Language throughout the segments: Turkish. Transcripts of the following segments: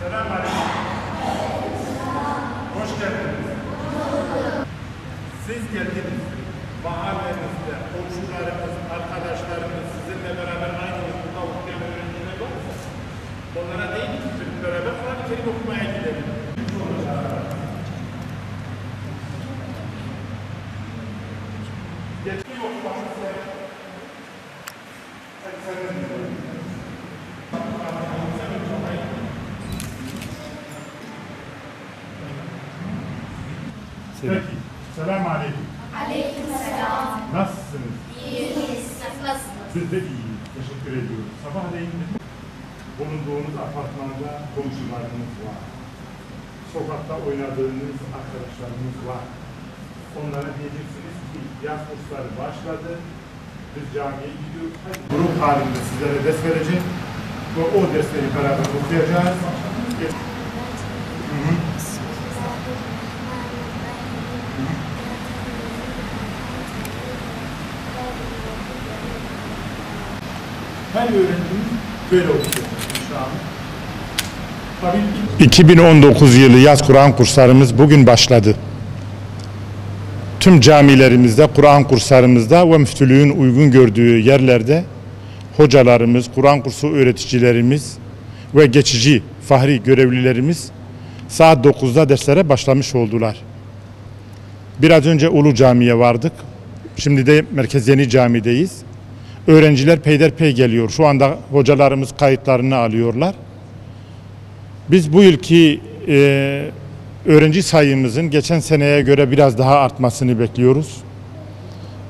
Selamünaleyküm. Hoş geldiniz. Siz geldiniz. Mahallenizde, komşularımız, arkadaşlarımız sizinle beraber aynı okulda okuyan öğrenciler varsa onlara değil mi? Sizinle beraber Kur'an-ı Kerim okumaya gidelim. Geçmiş okuması size. Peki. Selamünaleyküm. Aleykümselam. Nasılsınız? İyiyiz. Nasılsınız? Biz de iyiyiz. Teşekkür ediyoruz. Sabahleyin bulunduğunuz apartmanda komşularınız var. Sokakta oynadığınız arkadaşlarınız var. Onlara diyeceksiniz ki yaz kursları başladı. Biz camiye gidiyoruz. Grup halinde sizlere ders verecek ve o dersleri beraber okuyacağız. Her öğrencimiz böyle okuyor şu an. Tabii 2019 yılı yaz Kur'an kurslarımız bugün başladı. Tüm camilerimizde, Kur'an kurslarımızda ve müftülüğün uygun gördüğü yerlerde hocalarımız, Kur'an kursu öğreticilerimiz ve geçici fahri görevlilerimiz saat 9'da derslere başlamış oldular. Biraz önce Ulu Cami'ye vardık. Şimdi de Merkez Yeni Cami'deyiz. Öğrenciler peyderpey geliyor. Şu anda hocalarımız kayıtlarını alıyorlar. Biz bu yılki öğrenci sayımızın geçen seneye göre biraz daha artmasını bekliyoruz.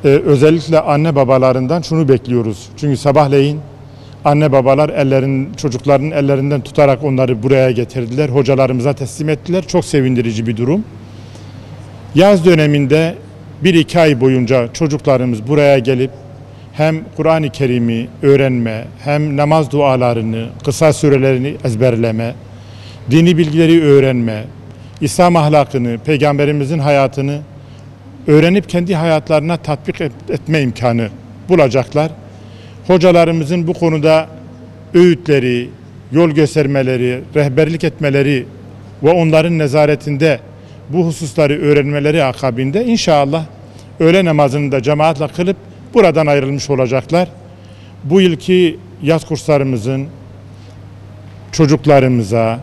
Özellikle anne babalarından şunu bekliyoruz. Çünkü sabahleyin anne babalar çocukların ellerinden tutarak onları buraya getirdiler. Hocalarımıza teslim ettiler. Çok sevindirici bir durum. Yaz döneminde 1-2 ay boyunca çocuklarımız buraya gelip hem Kur'an-ı Kerim'i öğrenme, hem namaz dualarını, kısa surelerini ezberleme, dini bilgileri öğrenme, İslam ahlakını, Peygamberimizin hayatını öğrenip kendi hayatlarına tatbik etme imkanı bulacaklar. Hocalarımızın bu konuda öğütleri, yol göstermeleri, rehberlik etmeleri ve onların nezaretinde bu hususları öğrenmeleri akabinde inşallah öğle namazını da cemaatle kılıp buradan ayrılmış olacaklar. Bu yılki yaz kurslarımızın çocuklarımıza,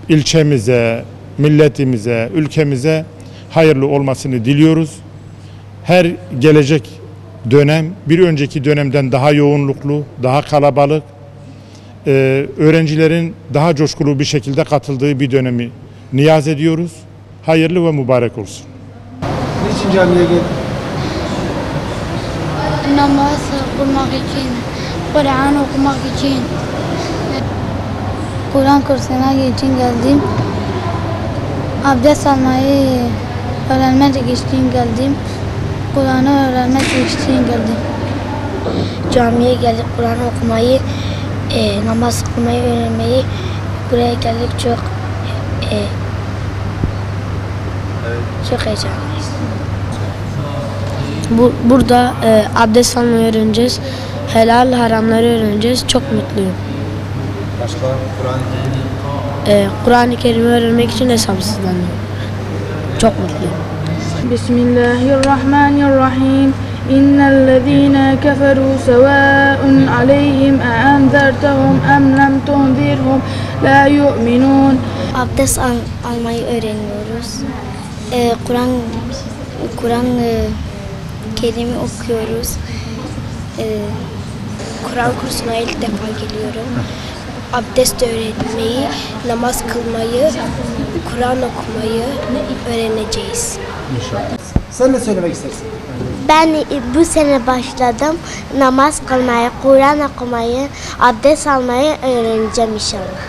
ilçemize, milletimize, ülkemize hayırlı olmasını diliyoruz. Her gelecek dönem bir önceki dönemden daha yoğunluklu, daha kalabalık, öğrencilerin daha coşkulu bir şekilde katıldığı bir dönemi niyaz ediyoruz. Hayırlı ve mübarek olsun. Niçin camiye geldin? Namaz kılmak için, Kur'an okumak için, Kur'an kursuna için geldim. Abdest almayı öğrenmek için geldim. Kur'an'ı öğrenmek için geldim. Camiye geldik, Kur'an okumayı, namaz kılmayı öğrenmeyi buraya geldik. Çok heyecanlıyız. Burada abdest almayı öğreneceğiz. Helal haramları öğreneceğiz. Çok mutluyum. Başka Kur'an-ı Kerim. Kur'an-ı Kerim'i öğrenmek için de sabırsızlanıyorum. Çok mutluyum. Bismillahirrahmanirrahim. İnnellezîne keferû sevâun aleyhim e'enzertehum em lem tunzirhum la yu'minûn. Abdest almayı öğreniyoruz. Kur'an Kerim'i okuyoruz. Kur'an kursuna ilk defa geliyorum. Abdest öğrenmeyi, namaz kılmayı, Kur'an okumayı öğreneceğiz. İnşallah. Sen ne söylemek istersin? Ben bu sene başladım. Namaz kılmayı, Kur'an okumayı, abdest almayı öğreneceğim inşallah.